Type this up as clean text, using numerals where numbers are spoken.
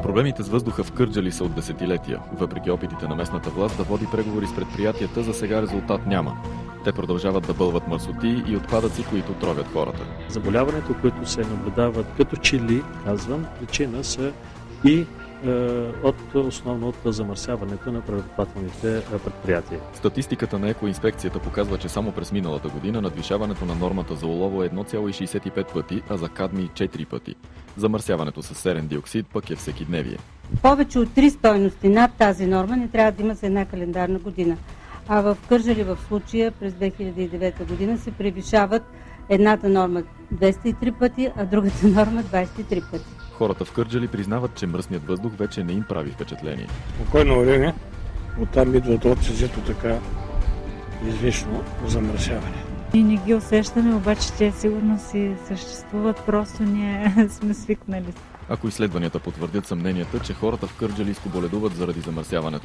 Проблемите с въздуха в Кърджали са от десетилетия. Въпреки опитите на местната власт да води преговори с предприятията, за сега резултат няма. Те продължават да бълват мърсотии и отпадъци, които тровят хората. Заболяването, които се наблюдават като че ли, казвам, причина са и основно от замърсяването на преработвателните предприятия. Статистиката на екоинспекцията показва, че само през миналата година надвишаването на нормата за олово е 1,65 пъти, а за кадмий 4 пъти. Замърсяването с серен диоксид пък е всекидневие. Повече от 3 стойности над тази норма не трябва да има за една календарна година. А в Кърджали в случая през 2009 година се превишават едната норма 203 пъти, а другата норма 23 пъти. Хората в Кърджали признават, че мръсният въздух вече не им прави впечатление. Спокойно време, оттам идват отсезето така излишно замърсяване. Ние не ги усещаме, обаче те сигурно си съществуват, просто ние сме свикнали. Ако изследванията потвърдят съмненията, че хората в Кърджали изкоболедуват заради замърсяването